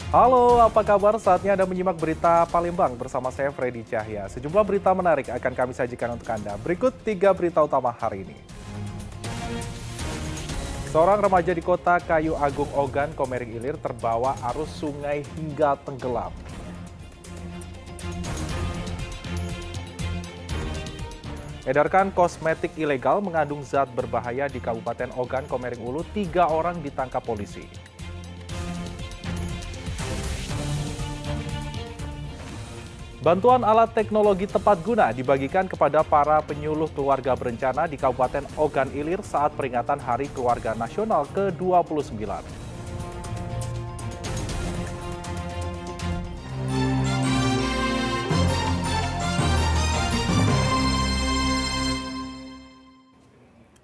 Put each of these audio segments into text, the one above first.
Halo, apa kabar? Saatnya Anda menyimak berita Palembang bersama saya Freddy Cahya. Sejumlah berita menarik akan kami sajikan untuk Anda. Berikut 3 berita utama hari ini. Seorang remaja di kota Kayu Agung Ogan, Komering Ilir terbawa arus sungai hingga tenggelam. Edarkan kosmetik ilegal mengandung zat berbahaya di Kabupaten Ogan, Komering Ulu, 3 orang ditangkap polisi. Bantuan alat teknologi tepat guna dibagikan kepada para penyuluh keluarga berencana di Kabupaten Ogan Ilir saat peringatan Hari Keluarga Nasional ke-29.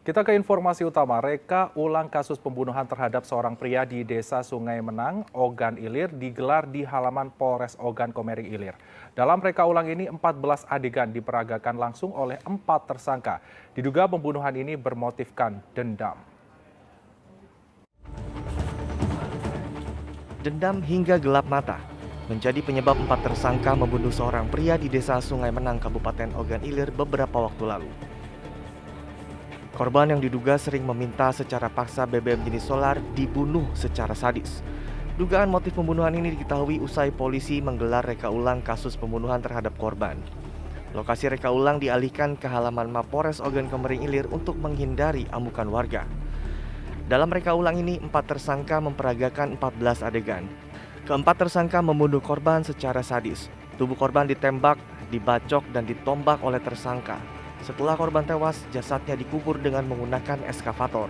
Kita ke informasi utama, reka ulang kasus pembunuhan terhadap seorang pria di Desa Sungai Menang, Ogan Ilir digelar di halaman Polres Ogan Komering Ilir. Dalam reka ulang ini 14 adegan diperagakan langsung oleh 4 tersangka. Diduga pembunuhan ini bermotifkan dendam. Dendam hingga gelap mata menjadi penyebab 4 tersangka membunuh seorang pria di Desa Sungai Menang, Kabupaten Ogan Ilir beberapa waktu lalu. Korban yang diduga sering meminta secara paksa BBM jenis solar dibunuh secara sadis. Dugaan motif pembunuhan ini diketahui usai polisi menggelar reka ulang kasus pembunuhan terhadap korban. Lokasi reka ulang dialihkan ke halaman Mapores Ogan Komering Ilir untuk menghindari amukan warga. Dalam reka ulang ini, 4 tersangka memperagakan 14 adegan. Keempat tersangka membunuh korban secara sadis. Tubuh korban ditembak, dibacok, dan ditombak oleh tersangka. Setelah korban tewas, jasadnya dikubur dengan menggunakan eskavator.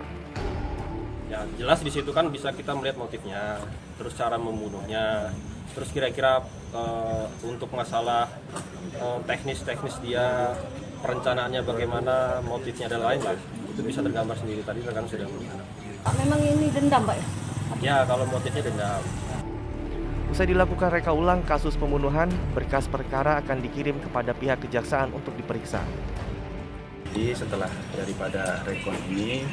Ya, jelas di situ kan bisa kita melihat motifnya, terus cara membunuhnya, terus kira-kira untuk masalah teknis dia, perencanaannya bagaimana, motifnya dan lain-lain, itu bisa tergambar sendiri tadi rekan sudah melihat. Memang ini dendam, Pak? Ya, kalau motifnya dendam. Usai dilakukan reka ulang kasus pembunuhan, berkas perkara akan dikirim kepada pihak kejaksaan untuk diperiksa. Jadi setelah daripada rekon ini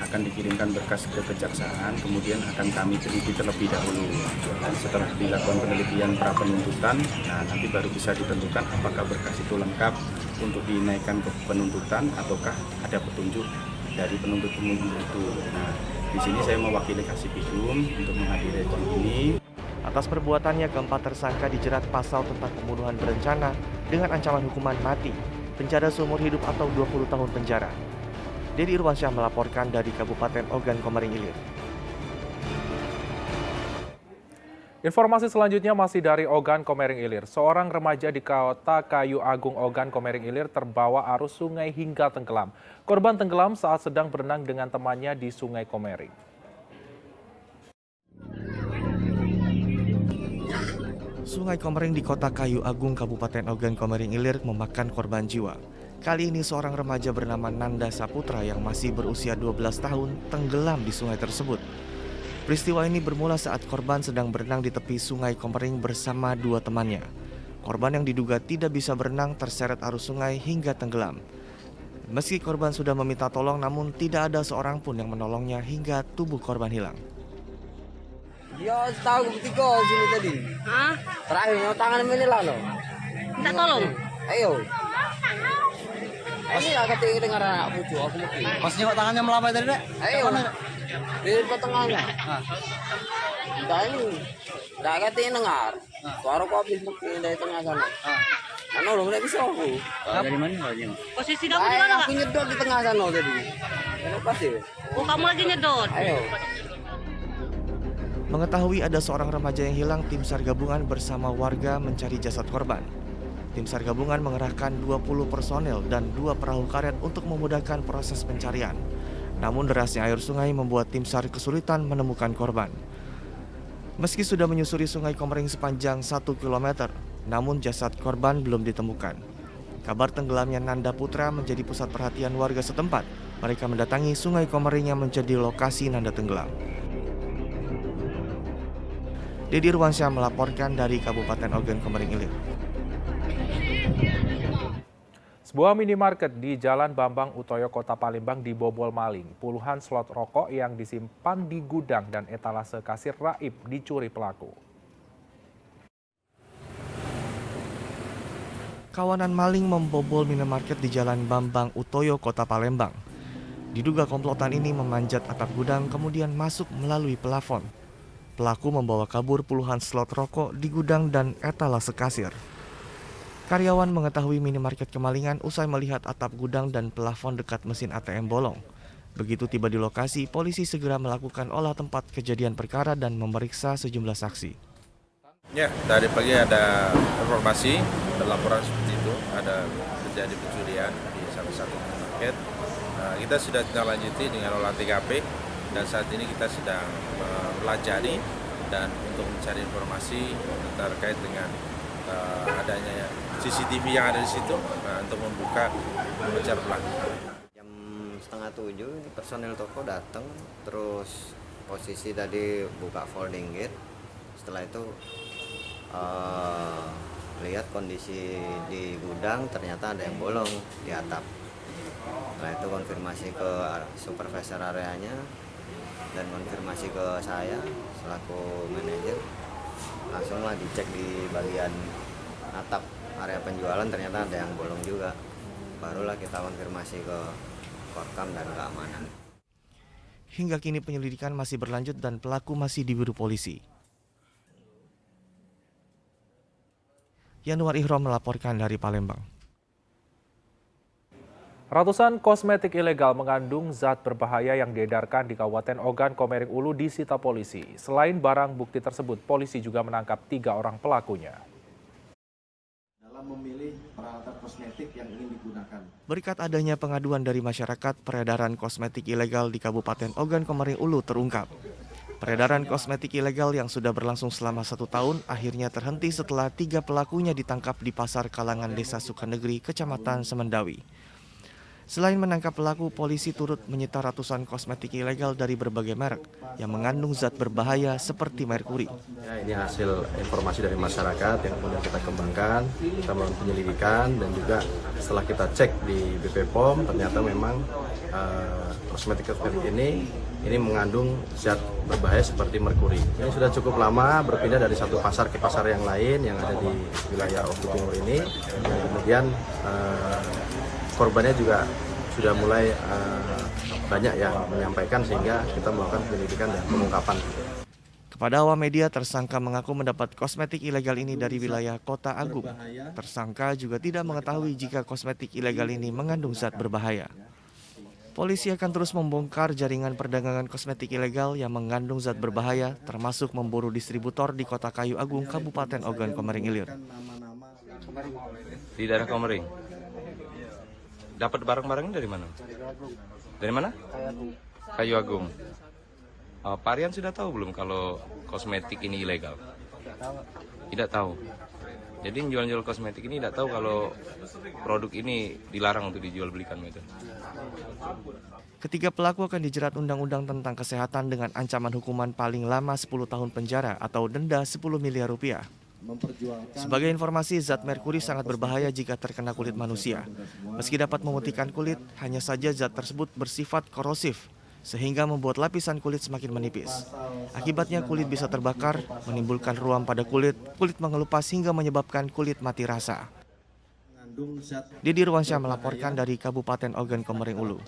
akan dikirimkan berkas ke kejaksaan, kemudian akan kami teliti terlebih dahulu. Dan setelah dilakukan penelitian pra penuntutan, nanti baru bisa ditentukan apakah berkas itu lengkap untuk dinaikkan ke penuntutan ataukah ada petunjuk dari penuntut umum itu. Nah, di sini saya mewakili Kasipidum untuk menghadiri rekon ini. Atas perbuatannya, keempat tersangka dijerat pasal tentang pembunuhan berencana dengan ancaman hukuman mati, penjara seumur hidup atau 20 tahun penjara. Dedi Irwansyah melaporkan dari Kabupaten Ogan Komering Ilir. Informasi selanjutnya masih dari Ogan Komering Ilir. Seorang remaja di kota Kayu Agung Ogan Komering Ilir terbawa arus sungai hingga tenggelam. Korban tenggelam saat sedang berenang dengan temannya di Sungai Komering. Sungai Komering di kota Kayu Agung, Kabupaten Ogan Komering Ilir memakan korban jiwa. Kali ini seorang remaja bernama Nanda Saputra yang masih berusia 12 tahun tenggelam di sungai tersebut. Peristiwa ini bermula saat korban sedang berenang di tepi Sungai Komering bersama 2 temannya. Korban yang diduga tidak bisa berenang terseret arus sungai hingga tenggelam. Meski korban sudah meminta tolong, namun tidak ada seorang pun yang menolongnya hingga tubuh korban hilang. Dia tahu bertiga sini tadi. Hah? Terakhir nyawa tangan menilah loh. Minta tolong? Ayo. Ini agak tinggi dengar anak bucu aku mungkin. Pas nengok tangannya melambai tadi, Dek? Ayo. Di pertengahannya. Kita ini. Tidak agak tinggi dengar. Suara kau habis mungkin dari tengah sana. Mana loh, tidak bisa aku. Dari mana lagi? Posisi kamu di mana, Kak? Aku nyedot di tengah sana tadi. Kenapa sih? Oh, kamu lagi nyedot? Ayo. Mengetahui ada seorang remaja yang hilang, tim SAR gabungan bersama warga mencari jasad korban. Tim SAR gabungan mengerahkan 20 personel dan 2 perahu karet untuk memudahkan proses pencarian. Namun derasnya air sungai membuat tim SAR kesulitan menemukan korban. Meski sudah menyusuri Sungai Komering sepanjang 1 km, namun jasad korban belum ditemukan. Kabar tenggelamnya Nanda Putra menjadi pusat perhatian warga setempat. Mereka mendatangi Sungai Komering yang menjadi lokasi Nanda tenggelam. Dedi Irwansyah melaporkan dari Kabupaten Ogan Komering Ilir. Sebuah minimarket di Jalan Bambang Utoyo, Kota Palembang dibobol maling. Puluhan slot rokok yang disimpan di gudang dan etalase kasir raib dicuri pelaku. Kawanan maling membobol minimarket di Jalan Bambang Utoyo, Kota Palembang. Diduga komplotan ini memanjat atap gudang kemudian masuk melalui plafon. Pelaku membawa kabur puluhan slot rokok di gudang dan etalase kasir. Karyawan mengetahui minimarket kemalingan usai melihat atap gudang dan plafon dekat mesin ATM bolong. Begitu tiba di lokasi, polisi segera melakukan olah tempat kejadian perkara dan memeriksa sejumlah saksi. Ya, tadi pagi ada informasi, ada laporan seperti itu, ada terjadi pencurian di salah satu minimarket. Kita sudah tindak lanjuti dengan olah TKP dan saat ini kita sedang mempelajari dan untuk mencari informasi terkait dengan adanya CCTV yang ada di situ untuk mengejar pelaku. Jam 6:30 personil toko datang, terus posisi tadi buka folding gate. Setelah itu lihat kondisi di gudang ternyata ada yang bolong di atap. Setelah itu konfirmasi ke supervisor areanya dan konfirmasi ke saya selaku manajer. Langsunglah dicek di bagian atap area penjualan, ternyata ada yang bolong juga. Barulah kita konfirmasi ke Korkam dan keamanan. Hingga kini penyelidikan masih berlanjut dan pelaku masih diburu polisi. Yanuar Ihrom melaporkan dari Palembang. Ratusan kosmetik ilegal mengandung zat berbahaya yang diedarkan di Kabupaten Ogan Komering Ulu disita polisi. Selain barang bukti tersebut, polisi juga menangkap 3 orang pelakunya. Dalam memilih peralatan kosmetik yang ingin digunakan. Berkat adanya pengaduan dari masyarakat, peredaran kosmetik ilegal di Kabupaten Ogan Komering Ulu terungkap. Peredaran kosmetik ilegal yang sudah berlangsung selama 1 tahun akhirnya terhenti setelah 3 pelakunya ditangkap di Pasar Kalangan Desa Sukanegeri, Kecamatan Semendawi. Selain menangkap pelaku, polisi turut menyita ratusan kosmetik ilegal dari berbagai merek yang mengandung zat berbahaya seperti merkuri. Ya, ini hasil informasi dari masyarakat yang kemudian kita kembangkan, kita melakukan penyelidikan dan juga setelah kita cek di BP POM ternyata memang kosmetik ini mengandung zat berbahaya seperti merkuri. Ini sudah cukup lama berpindah dari satu pasar ke pasar yang lain yang ada di wilayah Oku Timur ini, dan kemudian korbannya juga sudah mulai banyak yang menyampaikan sehingga kita melakukan penyelidikan dan pengungkapan. Kepada awak media, tersangka mengaku mendapat kosmetik ilegal ini dari wilayah Kota Agung. Tersangka juga tidak mengetahui jika kosmetik ilegal ini mengandung zat berbahaya. Polisi akan terus membongkar jaringan perdagangan kosmetik ilegal yang mengandung zat berbahaya, termasuk memburu distributor di Kota Kayu Agung, Kabupaten Ogan Komering Ilir. Di daerah Komering. Dapat barang-barangnya dari mana? Dari mana? Kayu Agung. Pak Rian sudah tahu belum kalau kosmetik ini ilegal? Tidak tahu. Jadi jual-jual kosmetik ini tidak tahu kalau produk ini dilarang untuk dijual belikan itu. Ketiga pelaku akan dijerat Undang-Undang tentang Kesehatan dengan ancaman hukuman paling lama 10 tahun penjara atau denda 10 miliar rupiah. Sebagai informasi, zat merkuri sangat berbahaya jika terkena kulit manusia. Meski dapat memutihkan kulit, hanya saja zat tersebut bersifat korosif, sehingga membuat lapisan kulit semakin menipis. Akibatnya kulit bisa terbakar, menimbulkan ruam pada kulit mengelupas hingga menyebabkan kulit mati rasa. Didi Ruansyah melaporkan dari Kabupaten Ogan Komering Ulu.